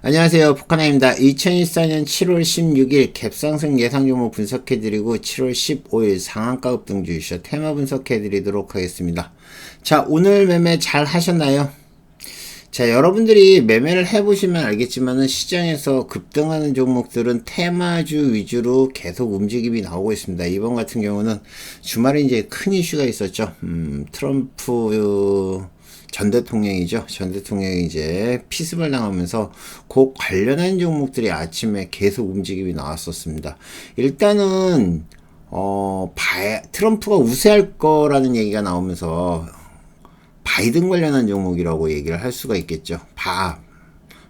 안녕하세요. 북한아입니다. 2024년 7월 16일 갭상승 예상 종목 분석해드리고 7월 15일 상한가 급등 주시죠. 테마 분석해드리도록 하겠습니다. 자, 오늘 매매 잘 하셨나요? 자, 여러분들이 매매를 해보시면 알겠지만은 시장에서 급등하는 종목들은 테마주 위주로 계속 움직임이 나오고 있습니다. 이번 같은 경우는 주말에 이제 큰 이슈가 있었죠. 트럼프 전 대통령이죠. 전 대통령이 이제 피습을 당하면서 그 관련한 종목들이 아침에 계속 움직임이 나왔었습니다. 일단은 트럼프가 우세할 거라는 얘기가 나오면서 바이든 관련한 종목이라고 얘기를 할 수가 있겠죠.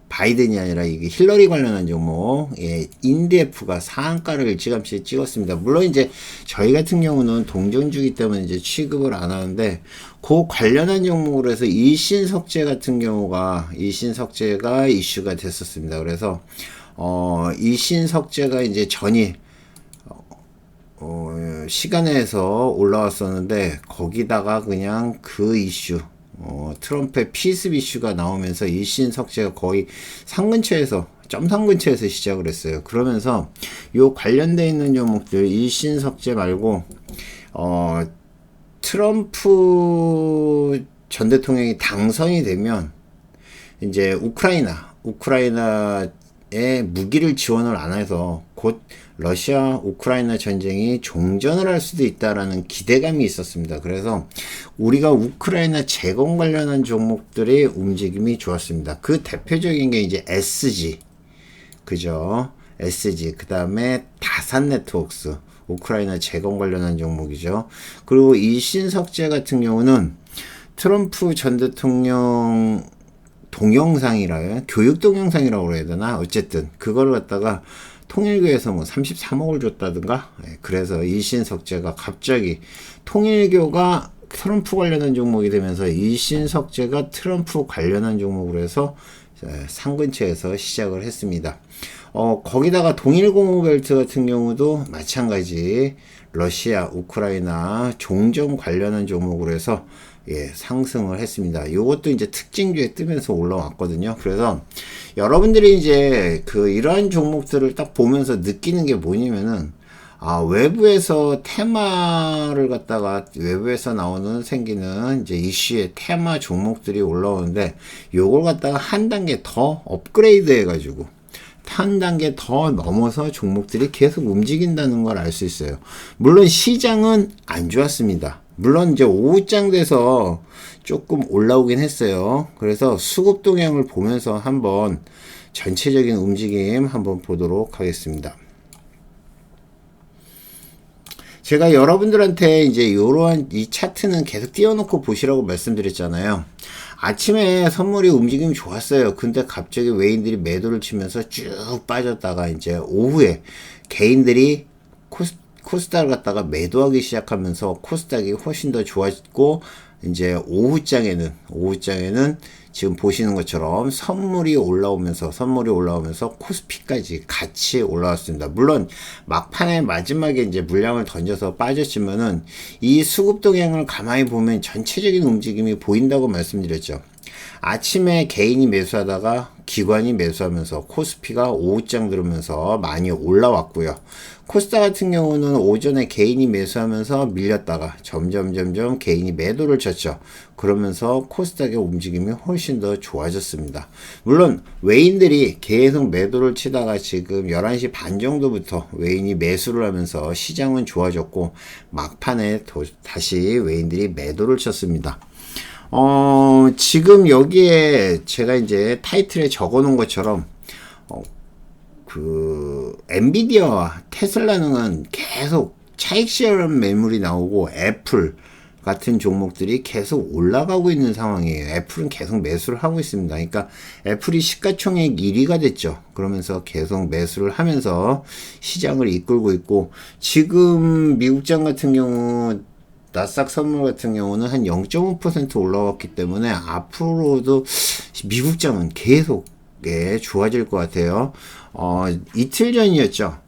바이든이 아니라 이게 힐러리 관련한 종목, 인디에프가 상한가를 일찌감치 찍었습니다. 물론 이제 저희 같은 경우는 동전주기 때문에 이제 취급을 안 하는데, 그 관련한 종목으로 해서 이신석재 같은 경우가, 이신석재가 이슈가 됐었습니다. 그래서, 이신석재가 이제 시간에서 올라왔었는데, 거기다가 그냥 그 이슈, 트럼프의 피습 이슈가 나오면서 이신석재가 거의 상 근처에서 점상 근처에서 시작을 했어요. 그러면서 요 관련돼 있는 종목들 이신석재 말고 트럼프 전 대통령이 당선이 되면 이제 우크라이나에 무기를 지원을 안 해서 곧 러시아 우크라이나 전쟁이 종전을 할 수도 있다라는 기대감이 있었습니다. 그래서 우리가 우크라이나 재건 관련한 종목들의 움직임이 좋았습니다. 그 대표적인 게 이제 SG, 그죠? SG, 그 다음에 다산 네트워크스, 우크라이나 재건 관련한 종목이죠. 그리고 이신석재 같은 경우는 트럼프 전 대통령 교육 동영상이라고 해야 되나? 어쨌든 그걸 갖다가 통일교에서 뭐 33억을 줬다든가. 그래서 이신석재가 갑자기 통일교가 트럼프 관련한 종목이 되면서 이신석재가 트럼프 관련한 종목으로 해서 상 근처에서 시작을 했습니다. 거기다가 동일공호벨트 같은 경우도 마찬가지 러시아, 우크라이나 종전 관련한 종목으로 해서 상승을 했습니다. 요것도 이제 특징주에 뜨면서 올라왔거든요. 그래서 여러분들이 이제 이러한 종목들을 딱 보면서 느끼는 게 뭐냐면은, 외부에서 테마를 갖다가 외부에서 생기는 이제 이슈의 테마 종목들이 올라오는데, 요걸 갖다가 한 단계 더 업그레이드 해가지고, 한 단계 더 넘어서 종목들이 계속 움직인다는 걸 알 수 있어요. 물론 시장은 안 좋았습니다. 물론 이제 오후장 돼서 조금 올라오긴 했어요. 그래서 수급 동향을 보면서 한번 전체적인 움직임 한번 보도록 하겠습니다. 제가 여러분들한테 이제 이러한 이 차트는 계속 띄워놓고 보시라고 말씀드렸잖아요. 아침에 선물이 움직임이 좋았어요. 근데 갑자기 외인들이 매도를 치면서 쭉 빠졌다가 이제 오후에 개인들이 코스닥을 갖다가 매도하기 시작하면서 코스닥이 훨씬 더 좋아졌고, 이제 오후장에는 지금 보시는 것처럼 선물이 올라오면서 코스피까지 같이 올라왔습니다. 물론 막판에 마지막에 이제 물량을 던져서 빠졌지만은 이 수급 동향을 가만히 보면 전체적인 움직임이 보인다고 말씀드렸죠. 아침에 개인이 매수하다가 기관이 매수하면서 코스피가 오후장 들으면서 많이 올라왔고요. 코스닥 같은 경우는 오전에 개인이 매수하면서 밀렸다가 점점 개인이 매도를 쳤죠. 그러면서 코스닥의 움직임이 훨씬 더 좋아졌습니다. 물론 외인들이 계속 매도를 치다가 지금 11시 반 정도부터 외인이 매수를 하면서 시장은 좋아졌고, 막판에 다시 외인들이 매도를 쳤습니다. 지금 여기에 제가 이제 타이틀에 적어 놓은 것처럼, 엔비디아와 테슬라는 계속 차익 실현 매물이 나오고, 애플 같은 종목들이 계속 올라가고 있는 상황이에요. 애플은 계속 매수를 하고 있습니다. 그러니까 애플이 시가총액 1위가 됐죠. 그러면서 계속 매수를 하면서 시장을 이끌고 있고, 지금 미국장 같은 경우 나스닥 선물 같은 경우는 한 0.5% 올라왔기 때문에 앞으로도 미국장은 계속 좋아질 것 같아요. 이틀 전이었죠.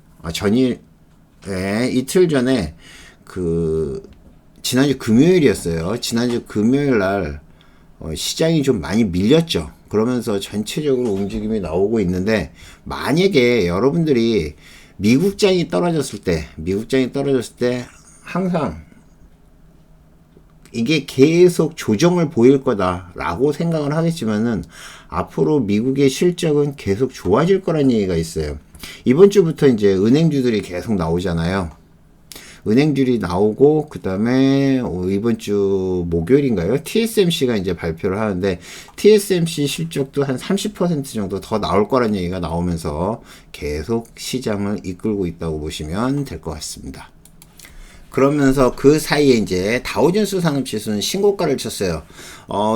이틀 전에 지난주 금요일이었어요. 지난주 금요일 날 시장이 좀 많이 밀렸죠. 그러면서 전체적으로 움직임이 나오고 있는데, 만약에 여러분들이 미국장이 떨어졌을 때 항상 이게 계속 조정을 보일 거다라고 생각을 하겠지만은 앞으로 미국의 실적은 계속 좋아질 거란 얘기가 있어요. 이번 주부터 이제 은행주들이 계속 나오잖아요. 은행주들이 나오고, 그 다음에 이번 주 목요일인가요? TSMC가 이제 발표를 하는데, TSMC 실적도 한 30% 정도 더 나올 거란 얘기가 나오면서 계속 시장을 이끌고 있다고 보시면 될 것 같습니다. 그러면서 그 사이에 이제 다우존스 산업지수는 신고가를 쳤어요.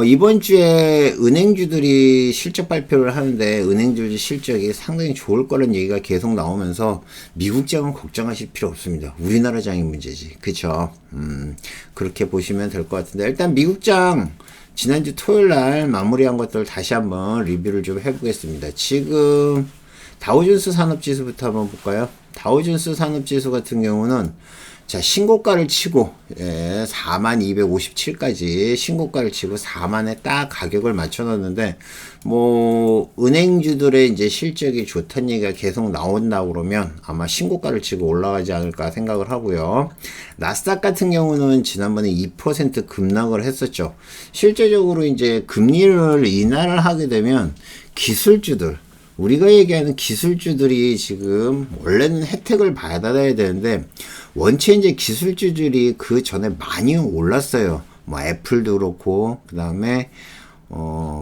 이번 주에 은행주들이 실적 발표를 하는데, 은행주들 실적이 상당히 좋을 거라는 얘기가 계속 나오면서 미국장은 걱정하실 필요 없습니다. 우리나라 장이 문제지. 그쵸? 그렇게 보시면 될 것 같은데, 일단 미국장 지난주 토요일 날 마무리한 것들 다시 한번 리뷰를 좀 해보겠습니다. 지금 다우존스 산업지수부터 한번 볼까요? 다우존스 산업지수 같은 경우는 자, 신고가를 치고, 4257까지 신고가를 치고 4만에 딱 가격을 맞춰 놨는데, 은행주들의 이제 실적이 좋다는 얘기가 계속 나온다고 그러면 아마 신고가를 치고 올라가지 않을까 생각을 하고요. 나스닥 같은 경우는 지난번에 2% 급락을 했었죠. 실제적으로 이제 금리를 인하를 하게 되면 기술주들, 우리가 얘기하는 기술주들이 지금 원래는 혜택을 받아야 되는데, 원체 이제 기술주들이 그 전에 많이 올랐어요. 애플도 그렇고, 그 다음에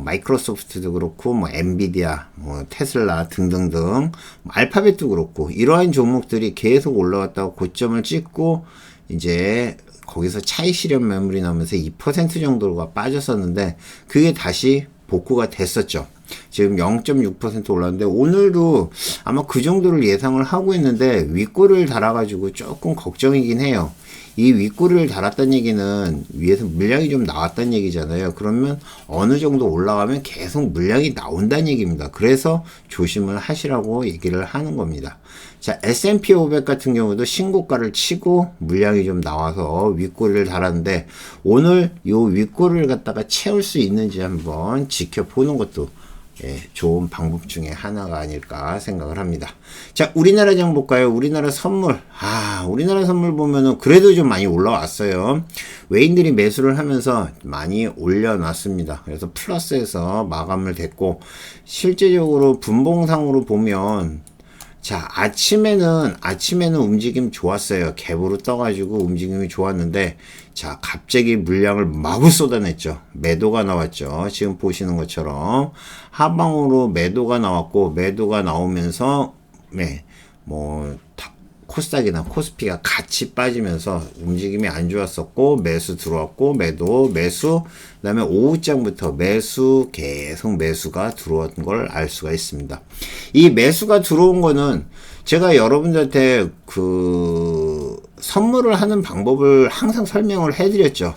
마이크로소프트도 그렇고, 엔비디아, 테슬라 등등등, 알파벳도 그렇고, 이러한 종목들이 계속 올라왔다고 고점을 찍고, 이제 거기서 차익 실현 매물이 나오면서 2% 정도가 빠졌었는데, 그게 다시 복구가 됐었죠. 지금 0.6% 올랐는데, 오늘도 아마 그 정도를 예상을 하고 있는데, 윗골을 달아가지고 조금 걱정이긴 해요. 이 윗골을 달았다는 얘기는 위에서 물량이 좀 나왔다는 얘기잖아요. 그러면 어느 정도 올라가면 계속 물량이 나온다는 얘기입니다. 그래서 조심을 하시라고 얘기를 하는 겁니다. 자, S&P 500 같은 경우도 신고가를 치고 물량이 좀 나와서 윗골을 달았는데, 오늘 요 윗골을 갖다가 채울 수 있는지 한번 지켜보는 것도 좋은 방법 중에 하나가 아닐까 생각을 합니다. 자, 우리나라 장 볼까요? 우리나라 선물. 우리나라 선물 보면은 그래도 좀 많이 올라왔어요. 외인들이 매수를 하면서 많이 올려놨습니다. 그래서 플러스에서 마감을 됐고, 실제적으로 분봉상으로 보면, 자, 아침에는 움직임 좋았어요. 갭으로 떠가지고 움직임이 좋았는데, 자, 갑자기 물량을 마구 쏟아냈죠. 매도가 나왔죠. 지금 보시는 것처럼 하방으로 매도가 나왔고, 매도가 나오면서 코스닥이나 코스피가 같이 빠지면서 움직임이 안 좋았었고, 매수 들어왔고, 매수, 그 다음에 오후장부터 계속 매수가 들어온 걸 알 수가 있습니다. 이 매수가 들어온 거는 제가 여러분들한테 선물을 하는 방법을 항상 설명을 해드렸죠.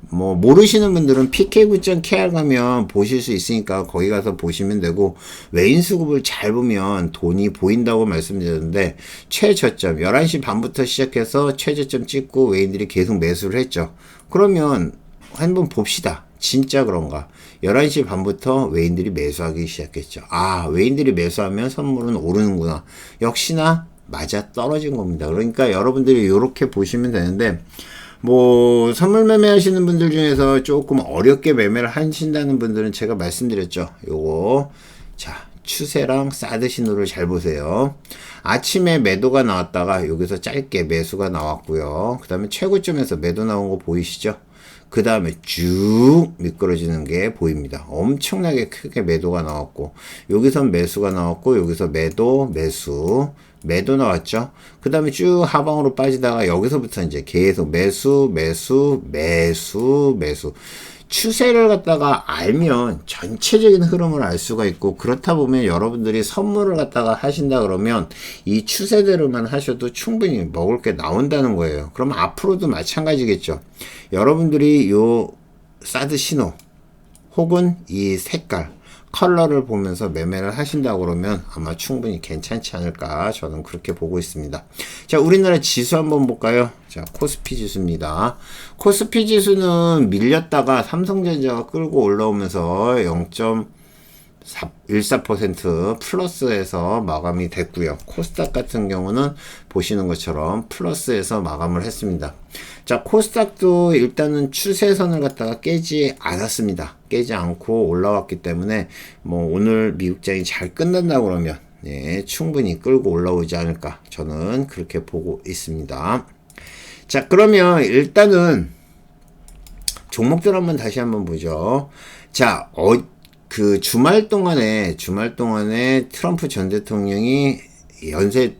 모르시는 분들은 pk9.kr 가면 보실 수 있으니까 거기 가서 보시면 되고, 외인 수급을 잘 보면 돈이 보인다고 말씀드렸는데, 최저점 11시 반부터 시작해서 최저점 찍고 외인들이 계속 매수를 했죠. 그러면 한번 봅시다. 진짜 그런가? 11시 반부터 외인들이 매수하기 시작했죠. 외인들이 매수하면 선물은 오르는구나. 역시나 맞아 떨어진 겁니다. 그러니까 여러분들이 이렇게 보시면 되는데, 선물 매매 하시는 분들 중에서 조금 어렵게 매매를 하신다는 분들은 제가 말씀드렸죠. 자, 추세랑 사드 신호를 잘 보세요. 아침에 매도가 나왔다가 여기서 짧게 매수가 나왔고요. 그 다음에 최고점에서 매도 나온 거 보이시죠? 그 다음에 쭉 미끄러지는 게 보입니다. 엄청나게 크게 매도가 나왔고, 여기서 매수가 나왔고, 여기서 매도 나왔죠. 그 다음에 쭉 하방으로 빠지다가 여기서부터 이제 계속 매수. 추세를 갖다가 알면 전체적인 흐름을 알 수가 있고, 그렇다 보면 여러분들이 선물을 갖다가 하신다 그러면 이 추세대로만 하셔도 충분히 먹을 게 나온다는 거예요. 그러면 앞으로도 마찬가지겠죠. 여러분들이 요 사드 신호 혹은 이 색깔 컬러를 보면서 매매를 하신다고 그러면 아마 충분히 괜찮지 않을까, 저는 그렇게 보고 있습니다. 자, 우리나라 지수 한번 볼까요? 자, 코스피 지수입니다. 코스피 지수는 밀렸다가 삼성전자가 끌고 올라오면서 14% 플러스에서 마감이 됐고요. 코스닥 같은 경우는 보시는 것처럼 플러스에서 마감을 했습니다. 자, 코스닥도 일단은 추세선을 갖다가 깨지 않았습니다. 깨지 않고 올라왔기 때문에 뭐 오늘 미국장이 잘 끝난다 그러면 예, 충분히 끌고 올라오지 않을까 저는 그렇게 보고 있습니다. 자, 그러면 일단은 종목들 다시 한번 보죠. 자, 그 주말 동안에 트럼프 전 대통령이 연설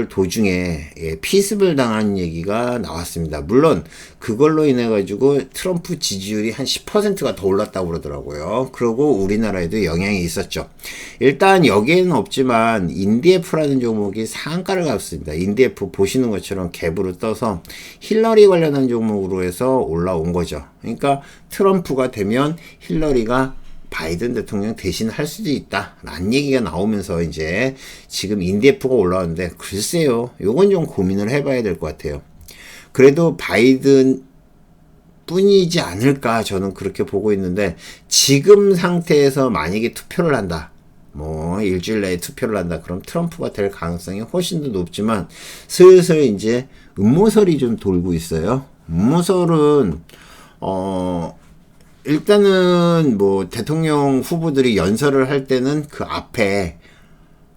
도중에 피습을 당한 얘기가 나왔습니다. 물론 그걸로 인해 가지고 트럼프 지지율이 한 10%가 더 올랐다고 그러더라고요. 그리고 우리나라에도 영향이 있었죠. 일단 여기에는 없지만 인디에프라는 종목이 상한가를 갔습니다. 인디에프 보시는 것처럼 갭으로 떠서 힐러리 관련한 종목으로 해서 올라온 거죠. 그러니까 트럼프가 되면 힐러리가 바이든 대통령 대신 할 수도 있다 라는 얘기가 나오면서 이제 지금 인디에프가 올라왔는데 글쎄요, 요건 좀 고민을 해봐야 될 것 같아요. 그래도 바이든 뿐이지 않을까 저는 그렇게 보고 있는데, 지금 상태에서 만약에 투표를 한다, 뭐 일주일 내에 투표를 한다 그럼 트럼프가 될 가능성이 훨씬 더 높지만 슬슬 이제 음모설이 좀 돌고 있어요. 음모설은 일단은 뭐 대통령 후보들이 연설을 할 때는 그 앞에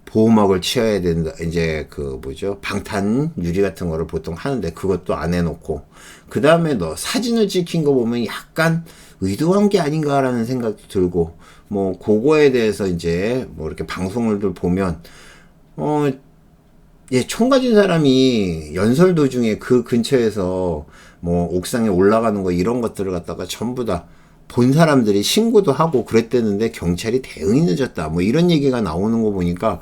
보호막을 치어야 된다. 이제 그 뭐죠? 방탄 유리 같은 거를 보통 하는데 그것도 안 해놓고, 그 다음에 너 사진을 찍힌 거 보면 약간 의도한 게 아닌가라는 생각도 들고, 뭐 그거에 대해서 이제 뭐 이렇게 방송을 보면 예, 총 가진 사람이 연설 도중에 그 근처에서 뭐 옥상에 올라가는 거 이런 것들을 갖다가 전부 다 본 사람들이 신고도 하고 그랬대는데 경찰이 대응이 늦었다, 뭐 이런 얘기가 나오는 거 보니까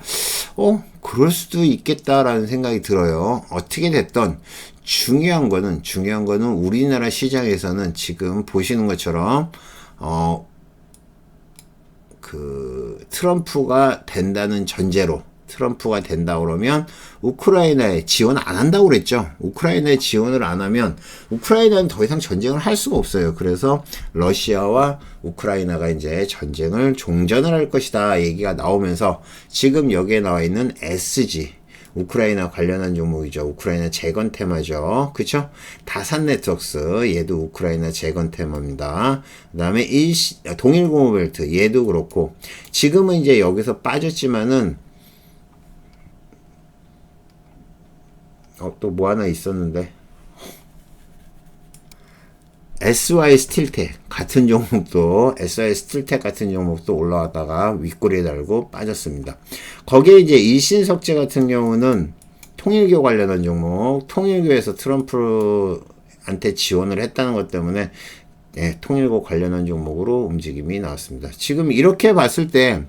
그럴 수도 있겠다라는 생각이 들어요. 어떻게 됐던 중요한 거는 우리나라 시장에서는 지금 보시는 것처럼 그 트럼프가 된다는 전제로, 트럼프가 된다 그러면 우크라이나에 지원 안 한다고 그랬죠. 우크라이나에 지원을 안 하면 우크라이나는 더 이상 전쟁을 할 수가 없어요. 그래서 러시아와 우크라이나가 이제 전쟁을 종전을 할 것이다 얘기가 나오면서 지금 여기에 나와 있는 SG, 우크라이나 관련한 종목이죠. 우크라이나 재건 테마죠. 그쵸? 다산 네트워크스, 얘도 우크라이나 재건 테마입니다. 그 다음에 동일공업벨트, 얘도 그렇고, 지금은 이제 여기서 빠졌지만은 또 뭐 하나 있었는데, SY 스틸텍 같은 종목도, SY 스틸텍 같은 종목도 올라왔다가 윗꼬리에 달고 빠졌습니다. 거기에 이제 일신석재 같은 경우는 통일교 관련한 종목, 통일교에서 트럼프한테 지원을 했다는 것 때문에 예, 통일교 관련한 종목으로 움직임이 나왔습니다. 지금 이렇게 봤을 때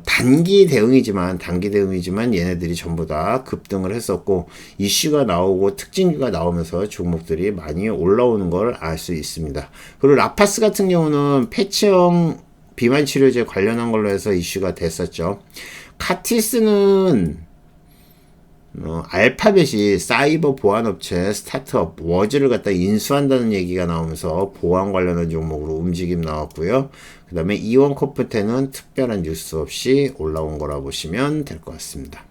단기 대응이지만 얘네들이 전부 다 급등을 했었고, 이슈가 나오고 특징주가 나오면서 종목들이 많이 올라오는 걸 알 수 있습니다. 그리고 라파스 같은 경우는 패치형 비만 치료제 관련한 걸로 해서 이슈가 됐었죠. 카티스는 알파벳이 사이버 보안업체 스타트업 워즈를 갖다 인수한다는 얘기가 나오면서 보안 관련한 종목으로 움직임 나왔고요. 그 다음에 이원코프테는 특별한 뉴스 없이 올라온 거라 보시면 될 것 같습니다.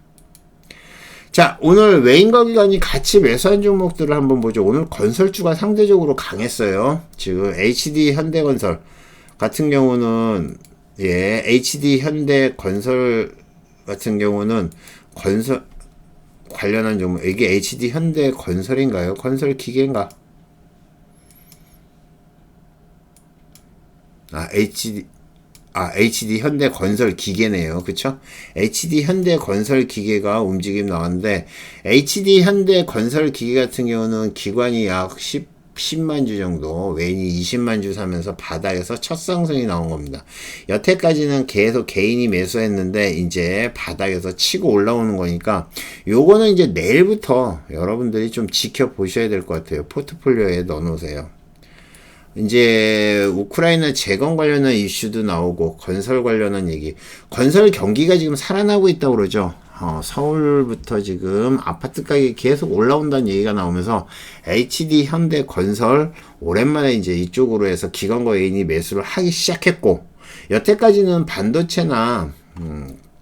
자, 오늘 외인과 기관이 같이 매수한 종목들을 한번 보죠. 오늘 건설주가 상대적으로 강했어요. 지금 HD 현대건설 같은 경우는 HD 현대건설 같은 경우는 건설 관련한 종목, 이게 HD 현대 건설인가요? 건설 기계인가? HD 현대 건설 기계네요. 그쵸? HD 현대 건설 기계가 움직임 나왔는데, HD 현대 건설 기계 같은 경우는 기관이 약 10만 주 정도, 외인이 20만 주 사면서 바닥에서 첫 상승이 나온 겁니다. 여태까지는 계속 개인이 매수했는데 이제 바닥에서 치고 올라오는 거니까 요거는 이제 내일부터 여러분들이 좀 지켜보셔야 될 것 같아요. 포트폴리오에 넣어놓으세요. 이제 우크라이나 재건 관련한 이슈도 나오고 건설 관련한 얘기, 건설 경기가 지금 살아나고 있다고 그러죠. 서울부터 지금 아파트 가격이 계속 올라온다는 얘기가 나오면서 HD 현대건설 오랜만에 이제 이쪽으로 해서 기관과 외인이 매수를 하기 시작했고, 여태까지는 반도체나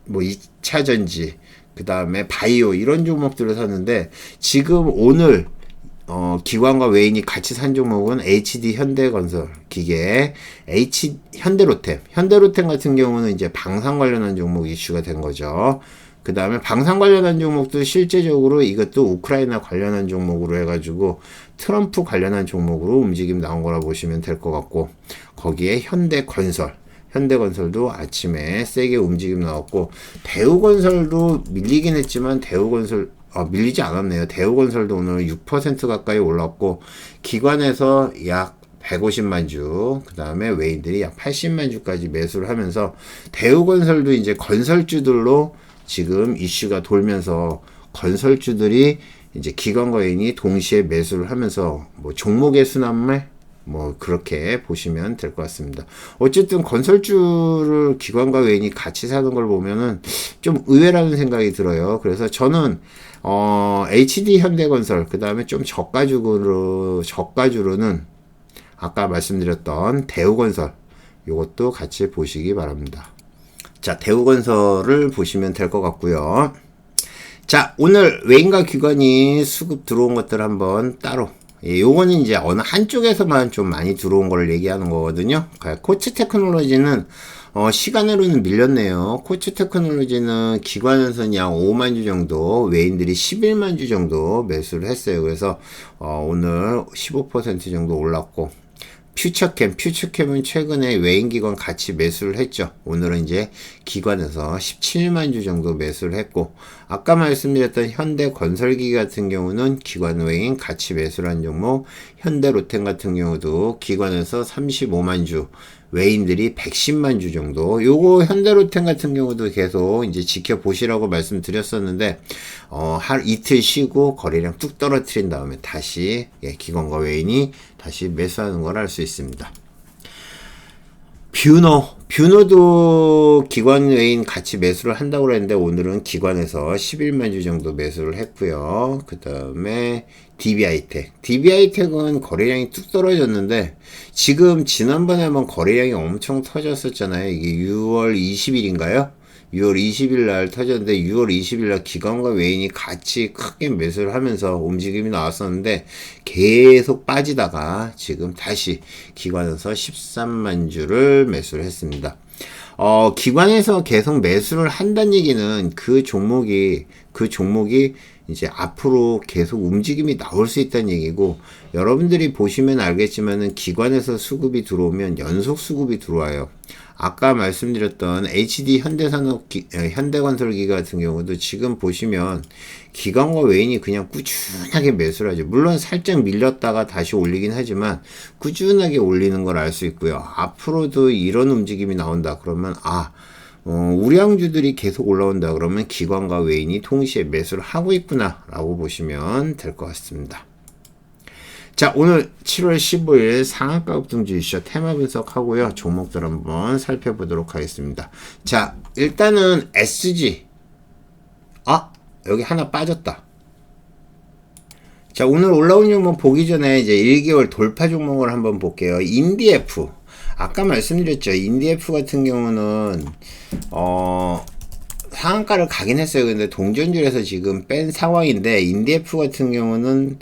뭐 2차전지 그 다음에 바이오 이런 종목들을 샀는데, 지금 오늘 기관과 외인이 같이 산 종목은 HD 현대건설 기계, 현대로템 같은 경우는 이제 방산 관련한 종목 이슈가 된 거죠. 그 다음에 방산 관련한 종목도 실제적으로 이것도 우크라이나 관련한 종목으로 해가지고 트럼프 관련한 종목으로 움직임 나온 거라 보시면 될 것 같고, 거기에 현대건설도 아침에 세게 움직임 나왔고, 대우건설도 밀리긴 했지만 밀리지 않았네요. 대우건설도 오늘 6% 가까이 올랐고, 기관에서 약 150만 주, 그 다음에 외인들이 약 80만 주까지 매수를 하면서, 대우건설도 이제 건설주들로 지금 이슈가 돌면서 건설주들이 이제 기관과 외인이 동시에 매수를 하면서 뭐 종목의 순환매 뭐 그렇게 보시면 될 것 같습니다. 어쨌든 건설주를 기관과 외인이 같이 사는 걸 보면은 좀 의외라는 생각이 들어요. 그래서 저는 HD 현대건설 그 다음에 좀 저가주로는 아까 말씀드렸던 대우건설 요것도 같이 보시기 바랍니다. 자, 대우건설을 보시면 될 것 같고요. 자, 오늘 외인과 기관이 수급 들어온 것들 한번 따로, 요거는 이제 어느 한쪽에서만 좀 많이 들어온 걸 얘기하는 거거든요. 코츠 테크놀로지는 시간으로는 밀렸네요. 코츠 테크놀로지는 기관에서는 약 5만 주 정도, 외인들이 11만 주 정도 매수를 했어요. 그래서 오늘 15% 정도 올랐고, 퓨처캠은 최근에 외인기관 같이 매수를 했죠. 오늘은 이제 기관에서 17만 주 정도 매수를 했고, 아까 말씀드렸던 현대건설기 같은 경우는 기관 외인 같이 매수를 한 종목, 현대로템 같은 경우도 기관에서 35만 주, 외인들이 110만 주 정도. 요거 현대로템 같은 경우도 계속 이제 지켜보시라고 말씀드렸었는데, 이틀 쉬고 거래량 뚝 떨어뜨린 다음에 다시 기관과 외인이 다시 매수하는 걸 알 수 있습니다. 뷰노도 기관 외인 같이 매수를 한다고 그랬는데, 오늘은 기관에서 11만 주 정도 매수를 했고요. 그 다음에 DB하이텍은 거래량이 뚝 떨어졌는데, 지금 지난번에 한번 거래량이 엄청 터졌었잖아요. 이게 6월 20일인가요? 6월 20일 날 터졌는데, 6월 20일 날 기관과 외인이 같이 크게 매수를 하면서 움직임이 나왔었는데, 계속 빠지다가 지금 다시 기관에서 13만 주를 매수를 했습니다. 기관에서 계속 매수를 한다는 얘기는 그 종목이 이제 앞으로 계속 움직임이 나올 수 있다는 얘기고, 여러분들이 보시면 알겠지만은 기관에서 수급이 들어오면 연속 수급이 들어와요. 아까 말씀드렸던 HD 현대건설기 같은 경우도 지금 보시면 기관과 외인이 그냥 꾸준하게 매수를 하죠. 물론 살짝 밀렸다가 다시 올리긴 하지만 꾸준하게 올리는 걸 알 수 있고요. 앞으로도 이런 움직임이 나온다 그러면 우량주들이 계속 올라온다 그러면 기관과 외인이 동시에 매수를 하고 있구나 라고 보시면 될 것 같습니다. 자, 오늘 7월 15일 상한가 급등주 이슈 테마 분석하고요. 종목들 한번 살펴보도록 하겠습니다. 자, 일단은 SG. 여기 하나 빠졌다. 자, 오늘 올라온 종목 보기 전에 이제 1개월 돌파 종목을 한번 볼게요. 인디F. 아까 말씀드렸죠. 인디F 같은 경우는 상한가를 가긴 했어요. 근데 동전줄에서 지금 뺀 상황인데, 인디F 같은 경우는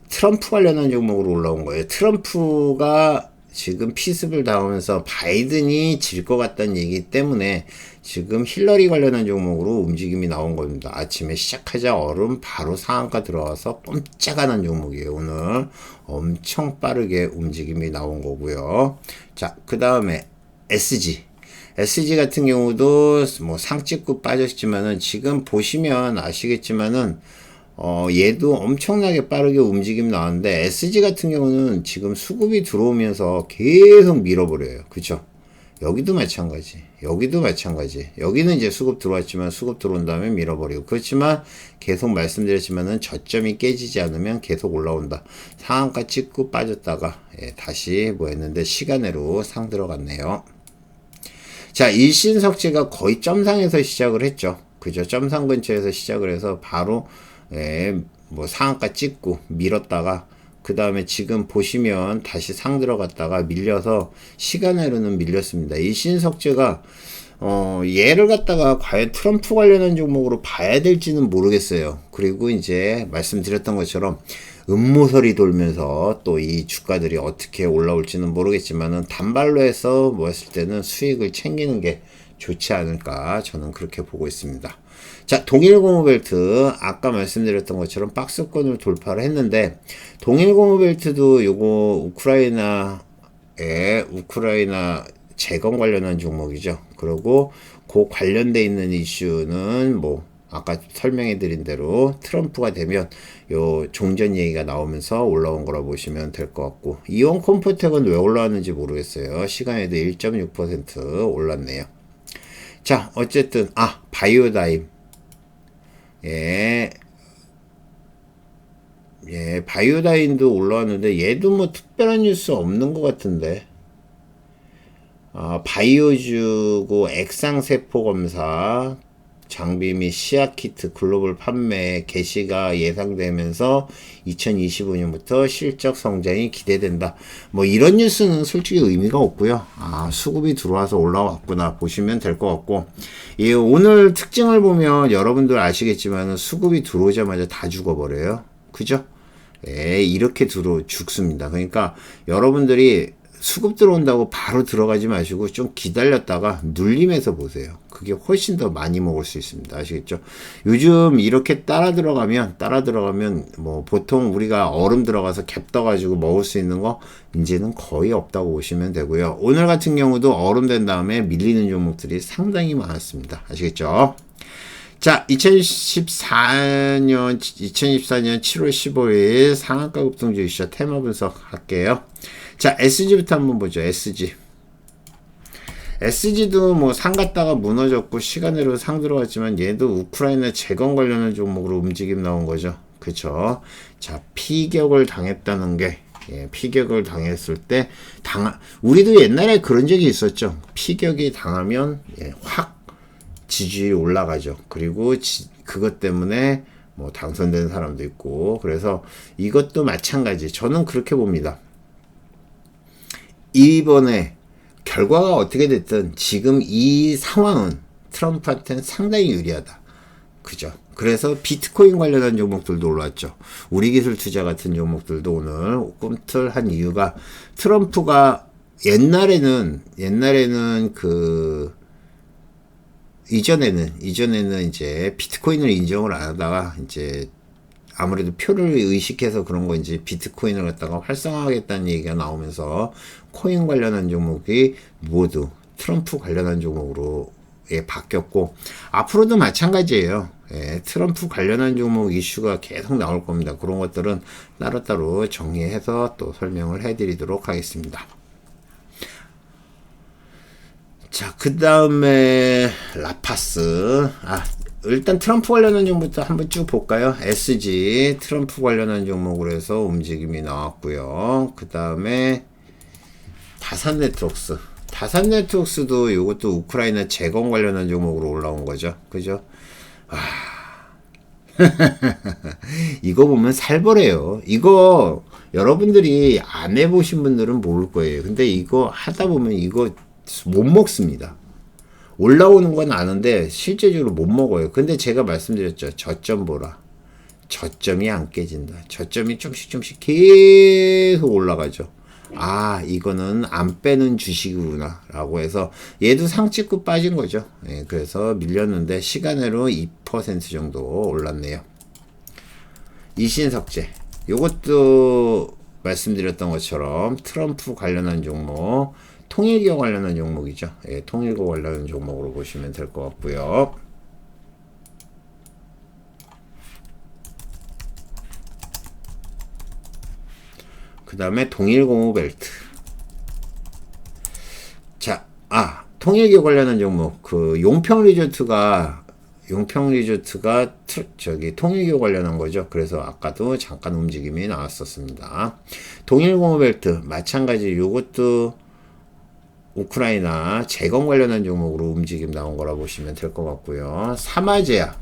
트럼프 관련한 종목으로 올라온 거예요. 트럼프가 지금 피습을 당하면서 바이든이 질 것 같다는 얘기 때문에 지금 힐러리 관련한 종목으로 움직임이 나온 겁니다. 아침에 시작하자 바로 상한가 들어와서 꼼짝안한 종목이에요. 오늘 엄청 빠르게 움직임이 나온 거고요. 자, 그 다음에 SG 같은 경우도 뭐 상 찍고 빠졌지만은 지금 보시면 아시겠지만은 얘도 엄청나게 빠르게 움직임 나왔는데, SG 같은 경우는 지금 수급이 들어오면서 계속 밀어버려요. 그쵸? 여기도 마찬가지. 여기는 이제 수급 들어왔지만 수급 들어온 다음에 밀어버리고. 그렇지만 계속 말씀드렸지만은 저점이 깨지지 않으면 계속 올라온다. 상한가 찍고 빠졌다가 다시 했는데 시간으로 상 들어갔네요. 자, 일신석재가 거의 점상에서 시작을 했죠. 그죠? 점상 근처에서 시작을 해서 바로 뭐 상한가 찍고 밀었다가 그 다음에 지금 보시면 다시 상 들어갔다가 밀려서 시간으로는 밀렸습니다. 이 신석재가 얘를 갖다가 과연 트럼프 관련한 종목으로 봐야 될지는 모르겠어요. 그리고 이제 말씀드렸던 것처럼 음모설이 돌면서 또 이 주가들이 어떻게 올라올지는 모르겠지만은 단발로 해서 뭐 했을 때는 수익을 챙기는 게 좋지 않을까 저는 그렇게 보고 있습니다. 자, 동일고무벨트 아까 말씀드렸던 것처럼 박스권을 돌파를 했는데 동일고무벨트도 요거 우크라이나 재건 관련한 종목이죠. 그리고 그 관련돼 있는 이슈는 뭐 아까 설명해 드린 대로 트럼프가 되면 요 종전 얘기가 나오면서 올라온 거라 보시면 될 것 같고 이온 컴포텍은 왜 올라왔는지 모르겠어요. 시간에도 1.6% 올랐네요. 자, 어쨌든 바이오다임 바이오다임도 올라왔는데 얘도 뭐 특별한 뉴스 없는 것 같은데 바이오주고 액상세포 검사 장비 및 시약키트 글로벌 판매 개시가 예상되면서 2025년부터 실적 성장이 기대된다. 뭐 이런 뉴스는 솔직히 의미가 없고요. 수급이 들어와서 올라왔구나 보시면 될 것 같고 오늘 특징을 보면 여러분들 아시겠지만 수급이 들어오자마자 다 죽어버려요. 그죠? 이렇게 죽습니다. 그러니까 여러분들이 수급 들어온다고 바로 들어가지 마시고 좀 기다렸다가 눌림해서 보세요. 그게 훨씬 더 많이 먹을 수 있습니다. 아시겠죠? 요즘 이렇게 따라 들어가면 뭐 보통 우리가 얼음 들어가서 갭 떠가지고 먹을 수 있는 거 이제는 거의 없다고 보시면 되고요. 오늘 같은 경우도 얼음 된 다음에 밀리는 종목들이 상당히 많았습니다. 아시겠죠? 자, 2014년 7월 15일 상한가 급등주 이슈 테마 분석 할게요. 자, SG부터 한번 보죠. SG도 뭐 상 갔다가 무너졌고 시간으로 상 들어갔지만 얘도 우크라이나 재건 관련한 종목으로 움직임 나온 거죠. 그쵸? 자, 피격을 당했다는 게 피격을 당했을 때 우리도 옛날에 그런 적이 있었죠. 피격이 당하면 확 지지율이 올라가죠. 그리고 그것 때문에 뭐 당선된 사람도 있고 그래서 이것도 마찬가지. 저는 그렇게 봅니다. 이번에 결과가 어떻게 됐든 지금 이 상황은 트럼프한테는 상당히 유리하다. 그죠? 그래서 비트코인 관련한 종목들도 올랐죠. 우리기술투자 같은 종목들도 오늘 꿈틀한 이유가 트럼프가 옛날에는 이전에는 이제 비트코인을 인정을 안 하다가 이제 아무래도 표를 의식해서 그런 건지 비트코인을 갖다가 활성화하겠다는 얘기가 나오면서 코인 관련한 종목이 모두 트럼프 관련한 종목으로 바뀌었고 앞으로도 마찬가지예요. 트럼프 관련한 종목 이슈가 계속 나올 겁니다. 그런 것들은 따로따로 정리해서 또 설명을 해드리도록 하겠습니다. 자, 그 다음에 라파스. 일단 트럼프 관련한 종목부터 한번 쭉 볼까요? SG 트럼프 관련한 종목으로 해서 움직임이 나왔고요. 그 다음에 다산네트웍스도 이것도 우크라이나 재건 관련한 종목으로 올라온 거죠. 그죠? 이거 보면 살벌해요. 이거 여러분들이 안 해보신 분들은 모를 거예요. 근데 이거 하다 보면 이거 못 먹습니다. 올라오는 건 아는데 실제적으로 못 먹어요. 근데 제가 말씀드렸죠. 저점 보라. 저점이 안 깨진다. 저점이 조금씩 계속 올라가죠. 이거는 안 빼는 주식이구나 라고 해서 얘도 상 찍고 빠진 거죠. 그래서 밀렸는데 시간으로 2% 정도 올랐네요. 이신석재 요것도 말씀드렸던 것처럼 트럼프 관련한 종목 통일교 관련한 종목이죠. 통일교 관련한 종목으로 보시면 될 것 같고요. 그 다음에 동일고무벨트. 자, 통일교 관련한 종목. 용평리조트가 통일교 관련한 거죠. 그래서 아까도 잠깐 움직임이 나왔었습니다. 동일고무벨트 마찬가지 요것도 우크라이나 재건 관련한 종목으로 움직임 나온 거라 보시면 될 것 같고요. 사마제약.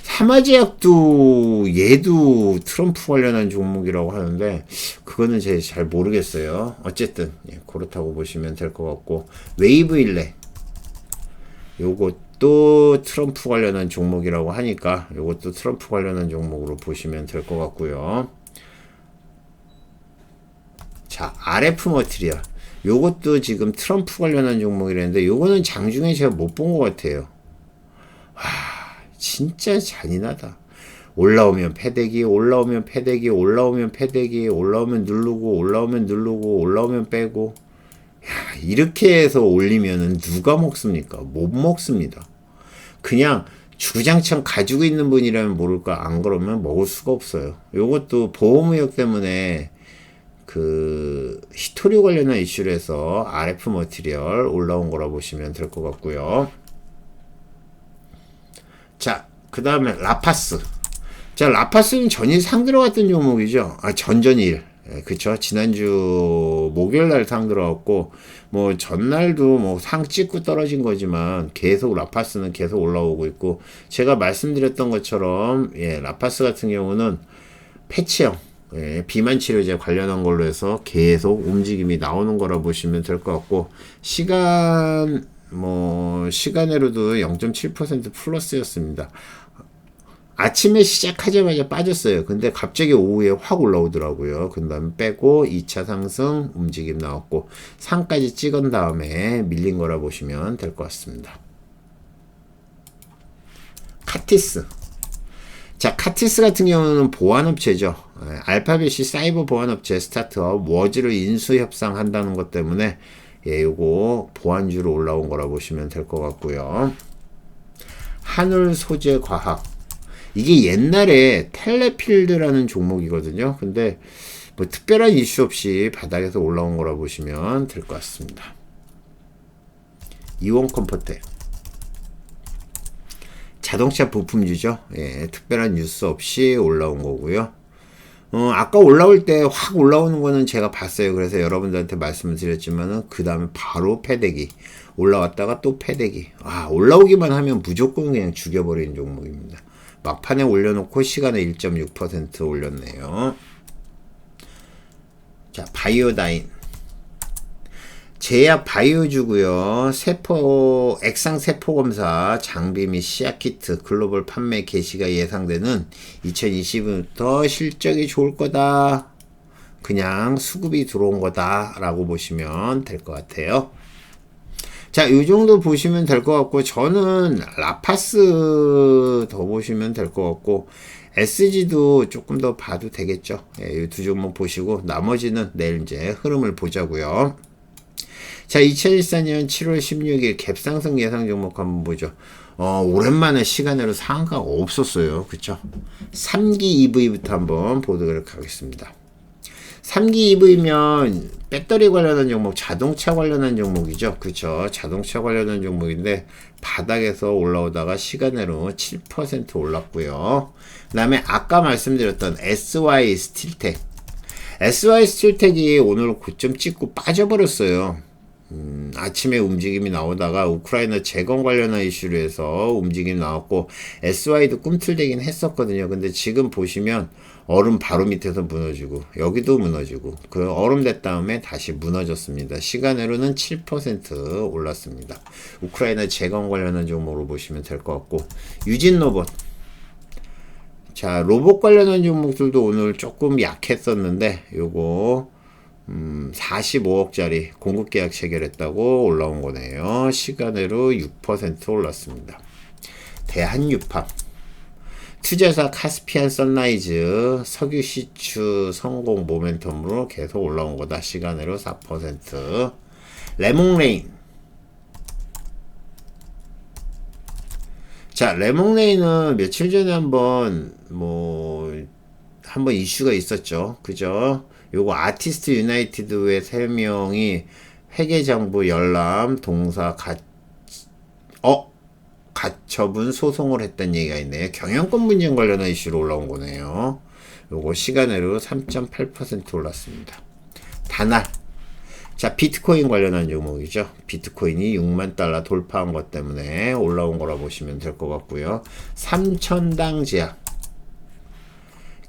사마제약도 얘도 트럼프 관련한 종목이라고 하는데 그거는 제가 잘 모르겠어요. 어쨌든 그렇다고 보시면 될 것 같고, 웨이브일렉 요것도 트럼프 관련한 종목이라고 하니까 요것도 트럼프 관련한 종목으로 보시면 될 것 같고요. 자, RF 머티리얼 요것도 지금 트럼프 관련한 종목이라는데 요거는 장중에 제가 못 본 것 같아요. 와, 진짜 잔인하다. 올라오면 패대기, 올라오면 패대기, 올라오면 패대기, 올라오면 누르고, 올라오면 누르고, 올라오면 빼고. 야, 이렇게 해서 올리면은 누가 먹습니까? 못 먹습니다. 그냥 주구장창 가지고 있는 분이라면 모를까, 안 그러면 먹을 수가 없어요. 요것도 보험의혹 때문에 그 히토류 관련한 이슈로 해서 RF 머티리얼 올라온 거라 보시면 될 것 같고요. 자, 그 다음에 라파스. 자, 라파스는 전일 상 들어갔던 종목이죠. 아, 전전일. 그쵸. 지난주 목요일 날 상 들어갔고, 뭐, 전날도 뭐 상 찍고 떨어진 거지만, 계속 라파스는 계속 올라오고 있고, 제가 말씀드렸던 것처럼, 라파스 같은 경우는 패치형, 비만 치료제 관련한 걸로 해서 계속 움직임이 나오는 거라 보시면 될 것 같고, 시간으로도 0.7% 플러스였습니다. 아침에 시작하자마자 빠졌어요. 근데 갑자기 오후에 확 올라오더라고요. 그 다음에 빼고 2차 상승 움직임 나왔고, 상까지 찍은 다음에 밀린 거라 보시면 될 것 같습니다. 카티스. 자, 카티스 같은 경우는 보안업체죠. 알파벳이 사이버 보안업체 스타트업 워즈를 인수 협상한다는 것 때문에 요거 보안주로 올라온 거라 보시면 될 것 같고요. 한울 소재 과학. 이게 옛날에 텔레필드라는 종목이거든요. 근데 뭐 특별한 이슈 없이 바닥에서 올라온 거라 보시면 될 것 같습니다. 이원 컴포텍. 자동차 부품주죠. 특별한 뉴스 없이 올라온 거고요. 아까 올라올 때 확 올라오는 거는 제가 봤어요. 그래서 여러분들한테 말씀을 드렸지만은 그 다음에 바로 패대기 올라왔다가 또 패대기. 올라오기만 하면 무조건 그냥 죽여버리는 종목입니다. 막판에 올려놓고 시간에 1.6% 올렸네요. 자, 바이오다인. 제약 바이오주고요. 액상 세포 검사 장비 및 시약 키트 글로벌 판매 개시가 예상되는 2020년부터 실적이 좋을 거다. 그냥 수급이 들어온 거다 라고 보시면 될 것 같아요. 자, 이 정도 보시면 될 것 같고, 저는 라파스 더 보시면 될 것 같고, SG도 조금 더 봐도 되겠죠. 이 두 종목 보시고 나머지는 내일 이제 흐름을 보자고요. 자, 2014년 7월 16일 갭상승 예상 종목 한번 보죠. 오랜만에 시간으로 상한가가 없었어요. 그쵸? 3기 EV부터 한번 보도록 하겠습니다. 3기 EV면 배터리 관련한 종목, 자동차 관련한 종목이죠. 그쵸? 자동차 관련한 종목인데 바닥에서 올라오다가 시간으로 7% 올랐고요. 그 다음에 아까 말씀드렸던 SY 스틸텍. SY 스틸텍이 오늘 고점 찍고 빠져버렸어요. 아침에 움직임이 나오다가 우크라이나 재건 관련한 이슈로 해서 움직임이 나왔고, SY도 꿈틀대긴 했었거든요. 근데 지금 보시면 얼음 바로 밑에서 무너지고 여기도 무너지고 그 얼음 된 다음에 다시 무너졌습니다. 시간으로는 7% 올랐습니다. 우크라이나 재건 관련한 종목으로 보시면 될 것 같고, 유진 로봇. 자, 로봇 관련한 종목들도 오늘 조금 약했었는데 요거 45억짜리 공급계약 체결했다고 올라온 거네요. 시간으로 6% 올랐습니다. 대한유팝. 투자사 카스피안 선라이즈 석유 시추 성공 모멘텀으로 계속 올라온 거다. 시간으로 4%. 레몽레인. 자, 레몽레인은 며칠 전에 한번 이슈가 있었죠. 그죠? 요거 아티스트 유나이티드의 3명이 회계장부 열람 동사 가처분 소송을 했다는 얘기가 있네요. 경영권 분쟁 관련한 이슈로 올라온 거네요. 요거 시간으로 3.8% 올랐습니다. 다날. 자, 비트코인 관련한 종목이죠. 비트코인이 6만 달러 돌파한 것 때문에 올라온 거라 보시면 될 것 같고요. 3천당 제약.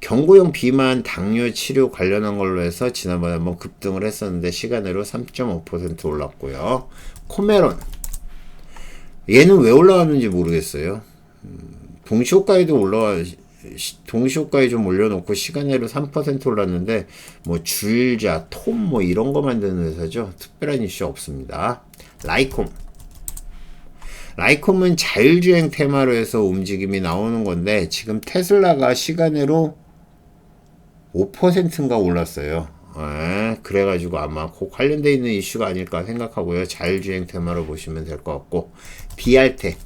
경구용 비만 당뇨 치료 관련한 걸로 해서 지난번에 한번 급등을 했었는데 시간으로 3.5% 올랐고요. 코메론. 얘는 왜 올라왔는지 모르겠어요. 동시호가에 좀 올려놓고 시간으로 3% 올랐는데 뭐 줄자, 톰 뭐 이런 거 만드는 회사죠. 특별한 이슈 없습니다. 라이콤은 자율주행 테마로 해서 움직임이 나오는 건데 지금 테슬라가 시간으로 5%인가 올랐어요. 그래가지고 아마 그 관련돼 있는 이슈가 아닐까 생각하고요. 자율주행 테마로 보시면 될 것 같고, 비알텍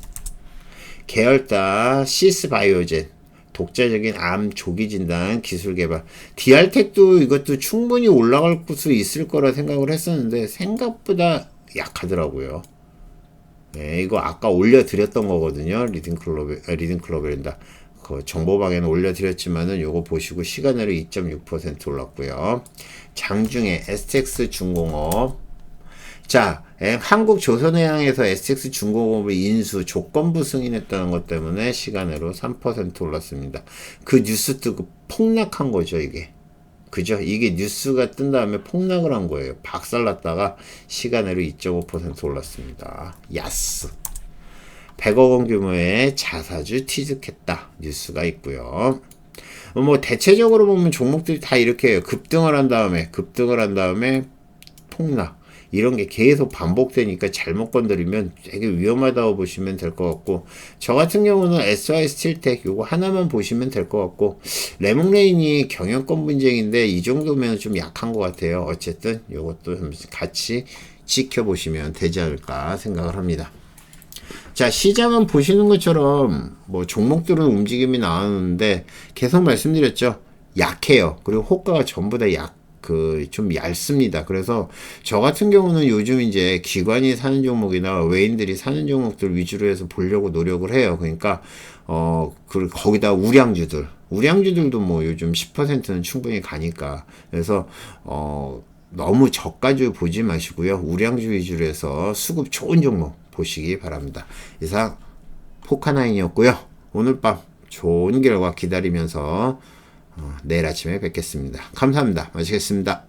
계열사 시스바이오젠 독자적인 암 조기 진단 기술 개발. 디알텍도 이것도 충분히 올라갈 수 있을 거라 생각을 했었는데 생각보다 약하더라고요. 네, 이거 아까 올려드렸던 거거든요. 리딩클로벨입니다. 그 정보방에는 올려드렸지만은 요거 보시고 시간으로 2.6% 올랐고요. 장중에 STX 중공업. 자, 한국 조선해양에서 STX 중공업을 인수 조건부 승인했다는 것 때문에 시간으로 3% 올랐습니다. 그 뉴스 뜨고 폭락한 거죠, 이게. 그죠? 이게 뉴스가 뜬 다음에 폭락을 한 거예요. 박살났다가 시간으로 2.5% 올랐습니다. 야스. 100억 원 규모의 자사주 취득했다. 뉴스가 있고요. 뭐 대체적으로 보면 종목들이 다 이렇게 해요. 급등을 한 다음에 폭락. 이런 게 계속 반복되니까 잘못 건드리면 되게 위험하다고 보시면 될 것 같고, 저 같은 경우는 SY 스틸텍 요거 하나만 보시면 될 것 같고, 레몬레인이 경영권 분쟁인데 이 정도면 좀 약한 것 같아요. 어쨌든 요것도 같이 지켜보시면 되지 않을까 생각을 합니다. 자, 시장은 보시는 것처럼 뭐 종목들은 움직임이 나오는데 계속 말씀드렸죠. 약해요. 그리고 호가가 전부 다 좀 얇습니다. 그래서 저 같은 경우는 요즘 이제 기관이 사는 종목이나 외인들이 사는 종목들 위주로 해서 보려고 노력을 해요. 그러니까 거기다 우량주들도 뭐 요즘 10%는 충분히 가니까. 그래서 너무 저가주 보지 마시고요. 우량주 위주로 해서 수급 좋은 종목 보시기 바랍니다. 이상 포카나인이었고요. 오늘 밤 좋은 결과 기다리면서 내일 아침에 뵙겠습니다. 감사합니다. 마치겠습니다.